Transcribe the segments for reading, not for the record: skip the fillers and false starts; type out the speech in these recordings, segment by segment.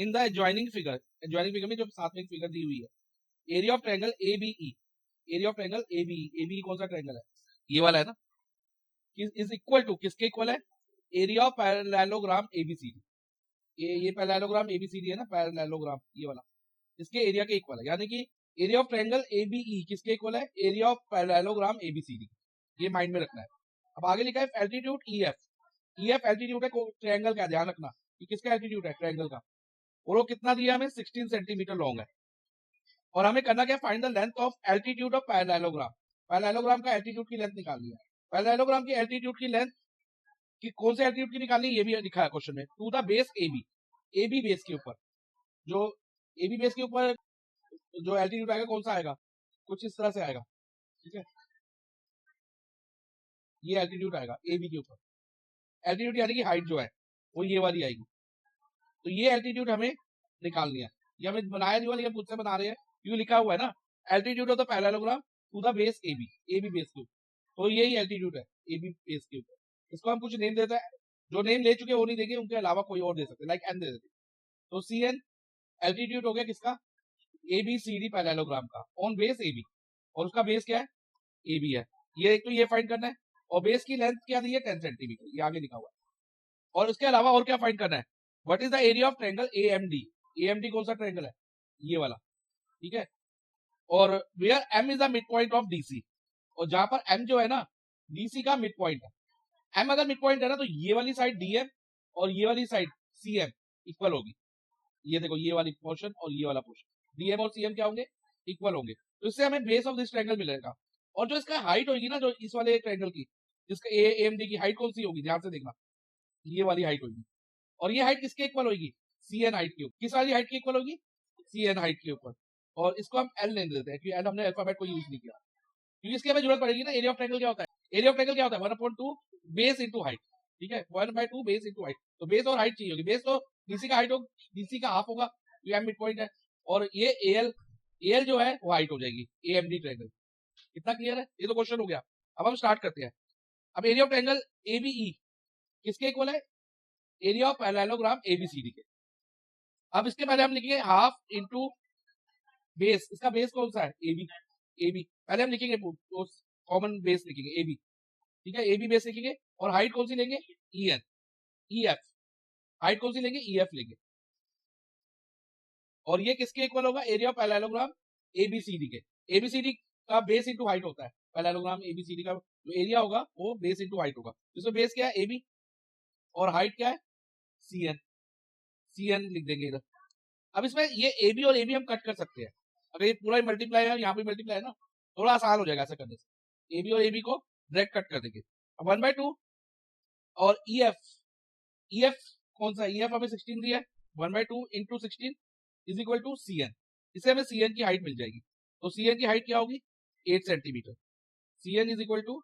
In the adjoining figure में जो साथ में एक फिगर दी हुई है, area of triangle ABE, area of triangle ABE, ABE कौन सा ट्रायंगल है, ये वाला है ना, इज इक्वल टू किसके इक्वल है, एरिया ऑफ पैरेललोग्राम एबीसीडी, ये पैरेललोग्राम एबीसीडी है ना, पैरेललोग्राम ये वाला, इसके एरिया के इक्वल है, यानी कि एरिया ऑफ ट्रायंगल एबीई किसके इक्वल है, एरिया ऑफ पैरेललोग्राम एबीसीडी, ये माइंड में रखना है। अब आगे लिखा है एल्टीट्यूड ईएफ, ईएफ एल्टीट्यूड है ट्रायंगल का, ध्यान रखना कि किसका एल्टीट्यूड है, ट्रायंगल का, और वो कितना दिया हमें 16 सेंटीमीटर लॉन्ग है, और हमें करना क्या, find the length of altitude of parallelogram, parallelogram का एल्टीट्यूड की लेंथ निकालनी है, पैरेललोग्राम की एल्टीट्यूड की लेंथ कि कौन से एल्टीट्यूड की निकालनी है, ये भी लिखा है क्वेश्चन में, to the base AB, AB base के ऊपर, जो एबी बेस के ऊपर जो एल्टीट्यूड आएगा कौन सा आएगा, कुछ इस तरह से आएगा, ठीक है, ये एल्टीट्यूड आएगा एबी के ऊपर, एल्टीट्यूड यानी कि हाइट जो है वो ये वाली आएगी, तो ये एल्टीट्यूड हमें निकालनी है, ये हमें बनाया नहीं हुआ लेकिन खुद से बना रहे हैं, क्यों लिखा हुआ है ना, altitude of the parallelogram to the base AB, AB base के ऊपर, तो यही एल्टीट्यूड है एबी बेस के ऊपर, इसको हम कुछ नेम देते हैं, जो नेम ले चुके वो नहीं देंगे, उनके अलावा कोई और दे सकते, लाइक एन दे देते, तो सी एन एल्टीट्यूड हो गया किसका, एबीसीडी पैरेललोग्राम का ऑन बेस एबी, और उसका बेस क्या है, एबी है, ये एक तो ये फाइंड करना है, और बेस की लेंथ क्या दी है 10 सेंटीमीटर, ये आगे लिखा हुआ है, और उसके अलावा और क्या फाइंड करना है, what is the area of triangle AMD, AMD कौन सा ट्रायंगल है, ये वाला, ठीक है, और where M is the midpoint of DC, और जहां पर एम जो है ना डीसी का मिड पॉइंट है, एम अगर मिड पॉइंट है ना तो ये वाली साइड डीएम और ये वाली साइड सीएम इक्वल होगी, ये देखो ये वाली पोर्शन और ये वाला पोर्शन, डीएम और सीएम क्या होंगे, इक्वल होंगे, तो इससे हमें बेस ऑफ दिस ट्रायंगल मिलेगा, और जो इसका हाइट होगी ना, जो इस वाले ट्रायंगल की, जिसका एएमडी की हाइट कौन सी होगी, ध्यान से देखना, ये वाली हाइट होगी, और ये हाइट किसके इक्वल होगी, सीएन हाइट के ऊपर, किस वाली हाइट के इक्वल होगी, सीएन हाइट के ऊपर, और इसको हम एल लेने देते हैं, क्योंकि एल हमने अल्फाबेट को यूज नहीं किया, क्योंकि इसकी हमें जरूरत पड़ेगी ना, एरिया ऑफ ट्रायंगल क्या होता है, एरिया ऑफ ट्रायंगल क्या होता है 1/2 बेस इंटू हाइट, ठीक है, 1/2 बेस इंटू हाइट, तो बेस और हाइट चाहिए होगी, बेस तो डीसी का हाइट होगा, डीसी का हाफ होगा, ये मिड पॉइंट है, और ये एएल, एएल जो है वो हाइट हो जाएगी एएमडी ट्रायंगल, कितना क्लियर है, ये तो क्वेश्चन हो गया। अब हम स्टार्ट करते हैं, अब एरिया ऑफ ट्रायंगल एबीई किसके इक्वल है, एरिया ऑफ पैरेललोग्राम एबीसीडी के, अब इसके पहले हम लिखेंगे हाफ इंटू बेस, इसका बेस कौन सा है, एबी, एबी पहले हम लिखेंगे, कॉमन बेस लिखेंगे एबी, ठीक है, एबी बेस लिखेंगे, और हाइट कौन सी लेंगे, ईएन, ईएफ, हाइट कौन सी लेंगे, ईएफ लेंगे, और ये किसके इक्वल होगा, एरिया ऑफ पैरेललोग्राम एबीसीडी के, एबीसीडी का बेस इंटू हाइट होता है, पैरेललोग्राम एबीसीडी का जो एरिया होगा वो बेस इंटू हाइट होगा, इसमें बेस क्या है एबी, और हाइट क्या है सीएन, सीएन लिख देंगे इधर। अब इसमें ये एबी और एबी हम कट कर सकते हैं, अगर ये पूरा मल्टीप्लाई है, यहाँ पे मल्टीप्लाई है ना, थोड़ा आसान हो जाएगा ऐसा करने से, एबी और एबी को डायरेक्ट कट कर देंगे, अब 1/2, और ईएफ, ईएफ कौन सा, ईएफ हमें 16 दिया है, 1/2 into 16 is equal to CN, इससे हमें सीएन की हाइट मिल जाएगी, तो सीएन की हाइट क्या होगी 8 centimetre, CN is equal to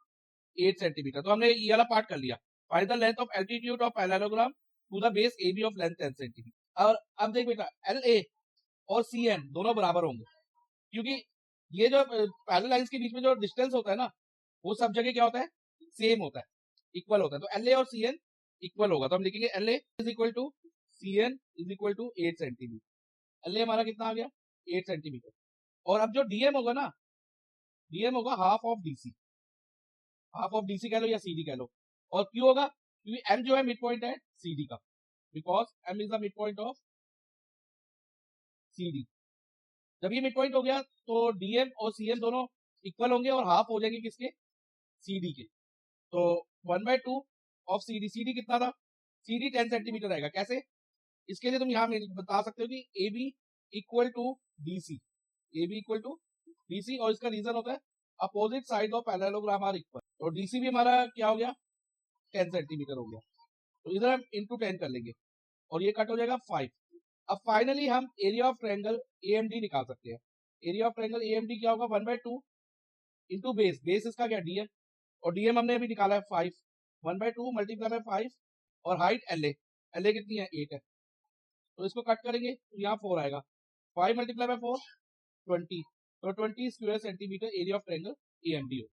8 centimetre, तो हमने ये वाला पार्ट कर लिया, find the length of altitude of parallelogram to the base AB of length 10 centimetre, और अब देख बेटा एल ए और सीएन दोनों बराबर होंगे, क्योंकि ये जो पैरेलल लाइंस के बीच में जो डिस्टेंस होता है ना, वो सब जगह क्या होता है, सेम होता है, इक्वल होता है, तो एल ए और सीएन इक्वल होगा, तो हम लिखेंगे L A is equal to CN is equal to 8 centimetre, L A हमारा कितना आ गया 8 सेंटीमीटर, और अब जो डीएम होगा ना, डीएम होगा half of DC, half of DC कह लो या सीडी कह लो, और क्यों होगा, क्योंकि एम जो है मिड पॉइंट है सीडी का, because M is the midpoint of CD, जब ये मिड पॉइंट हो गया तो डीएम और सीएम दोनों इक्वल होंगे और हाफ हो जाएंगे किसके, सीडी के, तो 1/2 ऑफ सीडी, सीडी कितना था, सीडी 10 सेंटीमीटर आएगा, कैसे, इसके लिए तुम यहाँ बता सकते हो कि A B equal to D C, A B equal to D C, और इसका रीजन होता है opposite side of parallelogram are equal, और डीसी भी हमारा क्या हो गया 10 सेंटीमीटर हो गया, तो इधर हम इंटू 10 कर लेंगे, और ये कट हो जाएगा 5, अब फाइनली हम एरिया ऑफ ट्रायंगल एएमडी निकाल सकते हैं, एरिया ऑफ ट्रायंगल एएमडी क्या होगा 1/2 इंटू बेस, बेस इसका क्या डीएम, और डीएम हमने अभी निकाला है 5, 1/2 मल्टीप्लाई बाय 5, और height L A, L A कितनी है 8 है, तो इसको कट करेंगे तो यहाँ 4 आएगा, 5 मल्टीप्लाई बाय 4 20, तो 20 square centimetre area of triangle AMD हो।